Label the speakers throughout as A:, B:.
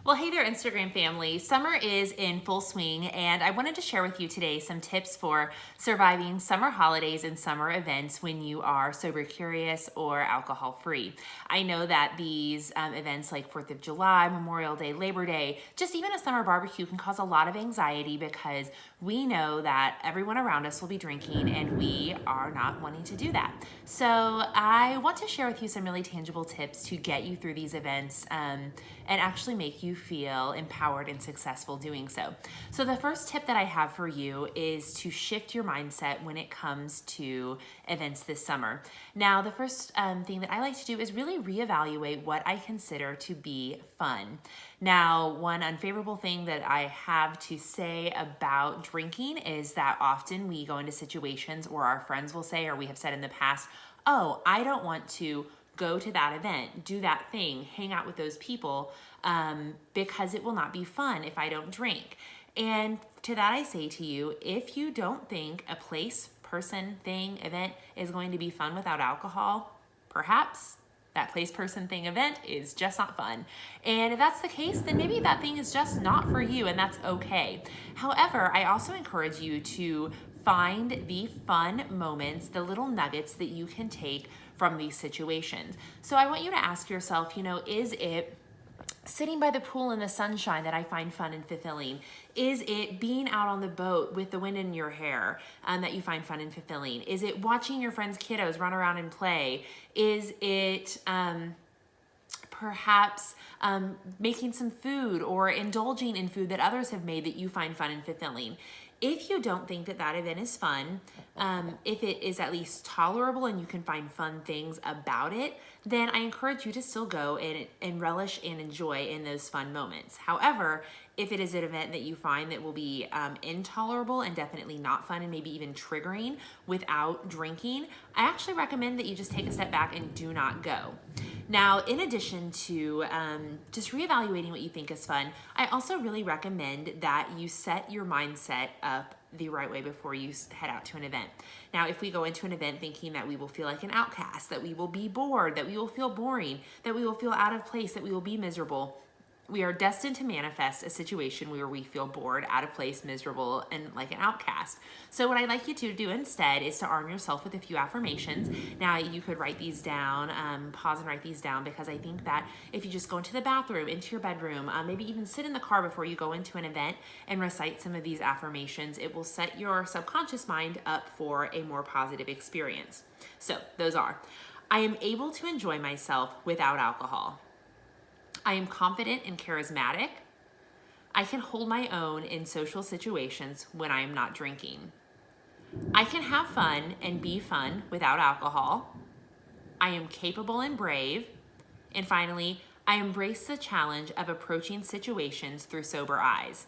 A: Well, hey there, Instagram family. Summer is in full swing, and I wanted to share with you today some tips for surviving summer holidays and summer events when you are sober curious or alcohol free. I know that these events like 4th of July, Memorial Day, Labor Day, just even a summer barbecue can cause a lot of anxiety because we know that everyone around us will be drinking and we are not wanting to do that. So I want to share with you some really tangible tips to get you through these events and actually make you feel empowered and successful doing so. So the first tip that I have for you is to shift your mindset when it comes to events this summer. Now, the first thing that I like to do is really reevaluate what I consider to be fun. Now, one unfavorable thing that I have to say about drinking is that often we go into situations where our friends will say, or we have said in the past, oh, I don't want to go to that event, do that thing, hang out with those people because it will not be fun if I don't drink. And to that I say to you, if you don't think a place, person, thing, event is going to be fun without alcohol, perhaps that place, person, thing, event is just not fun. And if that's the case, then maybe that thing is just not for you, and that's okay. However, I also encourage you to find the fun moments, the little nuggets that you can take from these situations. So I want you to ask yourself, is it sitting by the pool in the sunshine that I find fun and fulfilling? Is it being out on the boat with the wind in your hair that you find fun and fulfilling? Is it watching your friends' kiddos run around and play? Is it perhaps making some food or indulging in food that others have made that you find fun and fulfilling? If you don't think that that event is fun, if it is at least tolerable and you can find fun things about it, then I encourage you to still go and relish and enjoy in those fun moments. However, if it is an event that you find that will be intolerable and definitely not fun and maybe even triggering without drinking, I actually recommend that you just take a step back and do not go. Now, in addition to just reevaluating what you think is fun, I also really recommend that you set your mindset up the right way before you head out to an event. Now, if we go into an event thinking that we will feel like an outcast, that we will be bored, that we will feel boring, that we will feel out of place, that we will be miserable, we are destined to manifest a situation where we feel bored, out of place, miserable, and like an outcast. So what I'd like you to do instead is to arm yourself with a few affirmations. Now, you could write these down, pause and write these down, because I think that if you just go into the bathroom, into your bedroom, maybe even sit in the car before you go into an event and recite some of these affirmations, it will set your subconscious mind up for a more positive experience. So those are: I am able to enjoy myself without alcohol. I am confident and charismatic. I can hold my own in social situations when I am not drinking. I can have fun and be fun without alcohol. I am capable and brave. And finally, I embrace the challenge of approaching situations through sober eyes.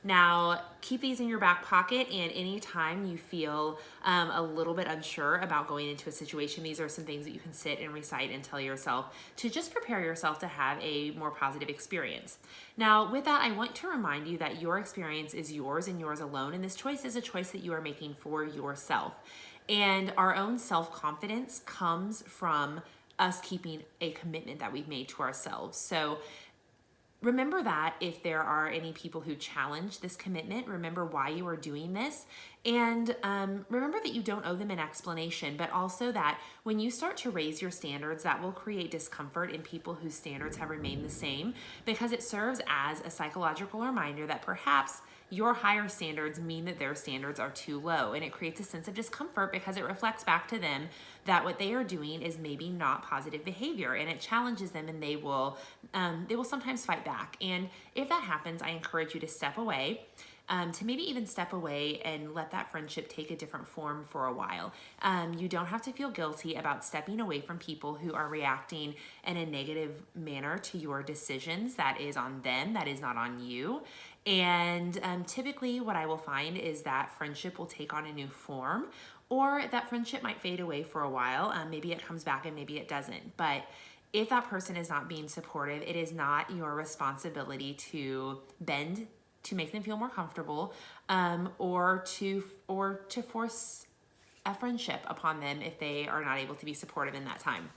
A: Now, keep these in your back pocket, and anytime you feel a little bit unsure about going into a situation, these are some things that you can sit and recite and tell yourself to just prepare yourself to have a more positive experience. Now, with that, I want to remind you that your experience is yours and yours alone, and this choice is a choice that you are making for yourself. And our own self-confidence comes from us keeping a commitment that we've made to ourselves. So remember that if there are any people who challenge this commitment, remember why you are doing this. And remember that you don't owe them an explanation, but also that when you start to raise your standards, that will create discomfort in people whose standards have remained the same, because it serves as a psychological reminder that perhaps your higher standards mean that their standards are too low. And it creates a sense of discomfort because it reflects back to them that what they are doing is maybe not positive behavior, and it challenges them, and they will sometimes fight back. And if that happens, I encourage you to step away, to maybe even step away and let that friendship take a different form for a while. You don't have to feel guilty about stepping away from people who are reacting in a negative manner to your decisions. That is on them, that is not on you. And typically what I will find is that friendship will take on a new form, or that friendship might fade away for a while. Maybe it comes back and maybe it doesn't. But if that person is not being supportive, it is not your responsibility to bend to make them feel more comfortable, or to force a friendship upon them if they are not able to be supportive in that time.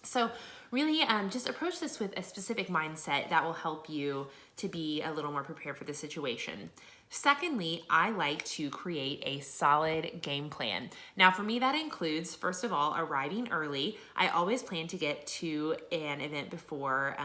A: So really just approach this with a specific mindset that will help you to be a little more prepared for the situation. Secondly, I like to create a solid game plan. Now, for me, that includes, first of all, arriving early. I always plan to get to an event before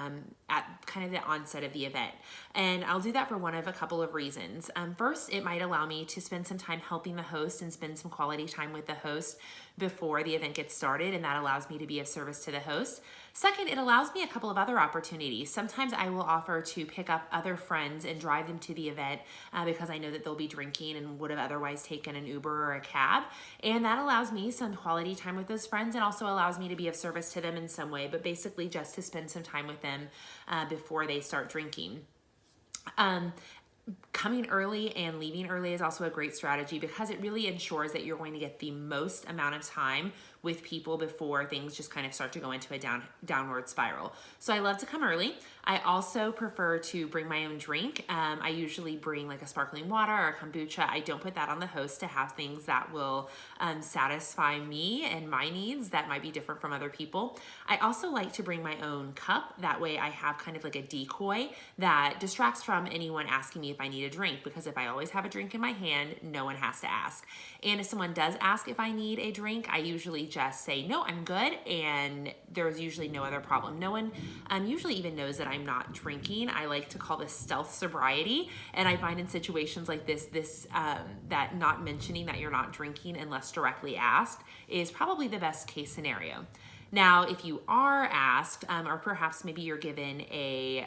A: at kind of the onset of the event. And I'll do that for one of a couple of reasons. First, it might allow me to spend some time helping the host and spend some quality time with the host before the event gets started, and that allows me to be of service to the host. Second, it allows me a couple of other opportunities. Sometimes I will offer to pick up other friends and drive them to the event because I know that they'll be drinking and would have otherwise taken an Uber or a cab. And that allows me some quality time with those friends and also allows me to be of service to them in some way, but basically just to spend some time with them before they start drinking. Coming early and leaving early is also a great strategy because it really ensures that you're going to get the most amount of time with people before things just kind of start to go into a downward spiral. So I love to come early. I also prefer to bring my own drink. I usually bring like a sparkling water or a kombucha. I don't put that on the host to have things that will satisfy me and my needs that might be different from other people. I also like to bring my own cup. That way I have kind of like a decoy that distracts from anyone asking me if I need a drink, because if I always have a drink in my hand, no one has to ask. And if someone does ask if I need a drink, I usually just say, no, I'm good. And there's usually no other problem. No one usually even knows that I'm not drinking. I like to call this stealth sobriety. And I find in situations like this, that not mentioning that you're not drinking unless directly asked is probably the best case scenario. Now, if you are asked, or perhaps maybe you're given a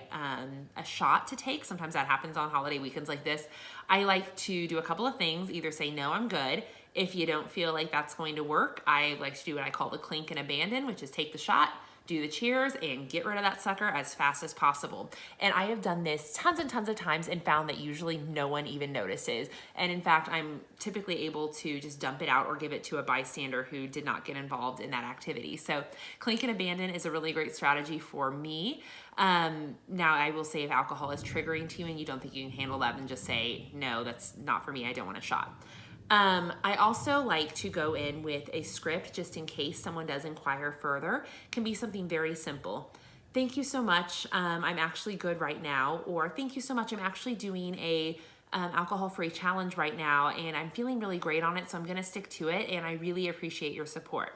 A: shot to take, sometimes that happens on holiday weekends like this, I like to do a couple of things, either say, no, I'm good. If you don't feel like that's going to work, I like to do what I call the clink and abandon, which is take the shot, do the cheers, and get rid of that sucker as fast as possible. And I have done this tons and tons of times and found that usually no one even notices. And in fact, I'm typically able to just dump it out or give it to a bystander who did not get involved in that activity. So clink and abandon is a really great strategy for me. Now I will say if alcohol is triggering to you and you don't think you can handle that, then just say, no, that's not for me. I don't want a shot. I also like to go in with a script just in case someone does inquire further. It can be something very simple. Thank you so much. I'm actually good right now. Or thank you so much. I'm actually doing a alcohol-free challenge right now and I'm feeling really great on it. So I'm going to stick to it and I really appreciate your support.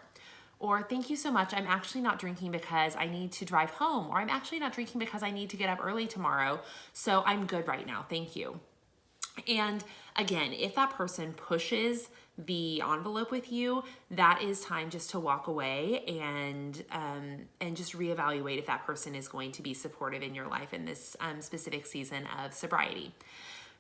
A: Or thank you so much. I'm actually not drinking because I need to drive home. Or I'm actually not drinking because I need to get up early tomorrow. So I'm good right now. Thank you. And again, if that person pushes the envelope with you, that is time just to walk away and just reevaluate if that person is going to be supportive in your life in this specific season of sobriety.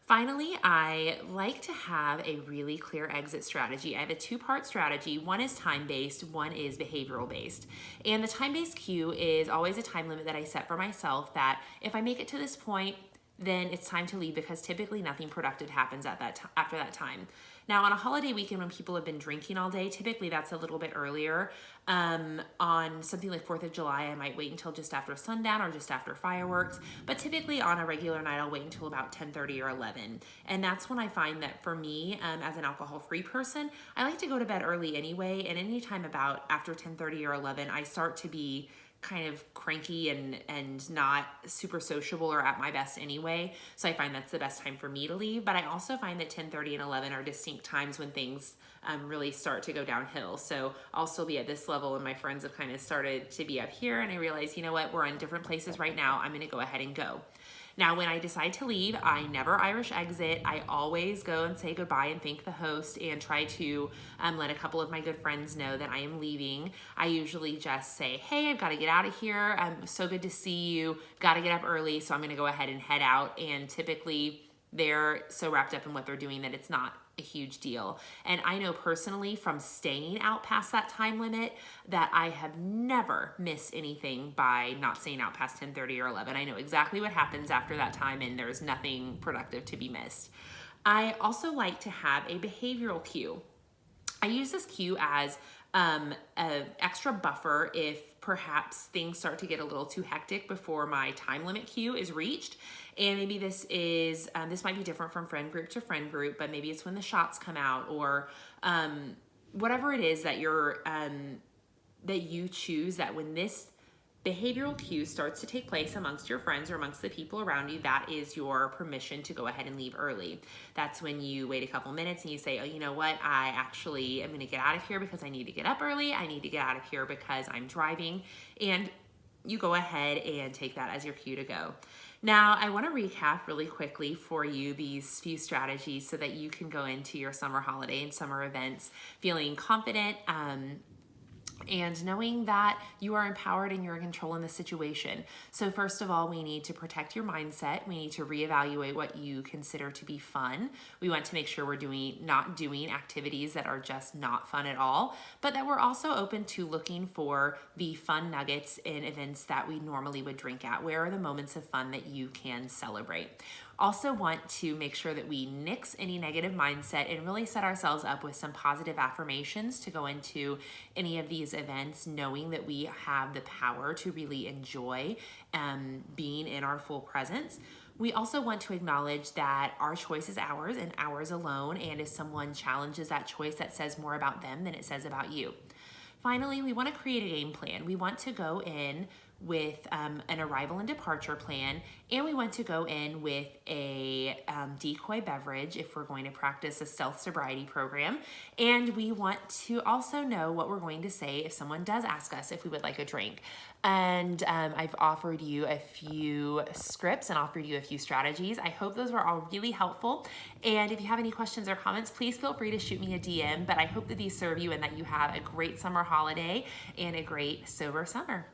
A: Finally, I like to have a really clear exit strategy. I have a two-part strategy. One is time-based, one is behavioral-based. And the time-based cue is always a time limit that I set for myself that if I make it to this point, then it's time to leave because typically nothing productive happens at after that time. Now, on a holiday weekend when people have been drinking all day, typically that's a little bit earlier. On something like 4th of July, I might wait until just after sundown or just after fireworks. But typically on a regular night, I'll wait until about 10:30 or 11. And that's when I find that for me, as an alcohol-free person, I like to go to bed early anyway. And anytime about after 10:30 or 11, I start to be kind of cranky and not super sociable or at my best anyway. So I find that's the best time for me to leave. But I also find that 10:30 and 11 are distinct times when things really start to go downhill. So I'll still be at this level and my friends have kind of started to be up here and I realize, you know what, we're in different places right now. I'm going to go ahead and go. Now, when I decide to leave, I never Irish exit. I always go and say goodbye and thank the host and try to let a couple of my good friends know that I am leaving. I usually just say, hey, I've got to get out of here. So good to see you. Got to get up early, so I'm going to go ahead and head out. And typically, they're so wrapped up in what they're doing that it's not a huge deal. And I know personally from staying out past that time limit that I have never missed anything by not staying out past 10:30 or 11. I know exactly what happens after that time and there's nothing productive to be missed. I also like to have a behavioral cue. I use this cue as an extra buffer if perhaps things start to get a little too hectic before my time limit cue is reached. And maybe this might be different from friend group to friend group, but maybe it's when the shots come out or whatever it is that you're that you choose that when this behavioral cue starts to take place amongst your friends or amongst the people around you, that is your permission to go ahead and leave early. That's when you wait a couple minutes and you say, oh, you know what? I actually am going to get out of here because I need to get up early. I need to get out of here because I'm driving. And you go ahead and take that as your cue to go. Now, I want to recap really quickly for you these few strategies so that you can go into your summer holiday and summer events feeling confident, and knowing that you are empowered and you're in control in the situation. So first of all, we need to protect your mindset. We need to reevaluate what you consider to be fun. We want to make sure we're not doing activities that are just not fun at all, but that we're also open to looking for the fun nuggets in events that we normally would drink at. Where are the moments of fun that you can celebrate? Also want to make sure that we nix any negative mindset and really set ourselves up with some positive affirmations to go into any of these events, knowing that we have the power to really enjoy being in our full presence. We also want to acknowledge that our choice is ours and ours alone, and if someone challenges that choice, that says more about them than it says about you. Finally, we want to create a game plan. We want to go in with an arrival and departure plan, and we want to go in with a decoy beverage if we're going to practice a stealth sobriety program. And we want to also know what we're going to say if someone does ask us if we would like a drink. And I've offered you a few scripts and offered you a few strategies. I hope those were all really helpful. And if you have any questions or comments, please feel free to shoot me a DM. But I hope that these serve you and that you have a great summer holiday and a great sober summer.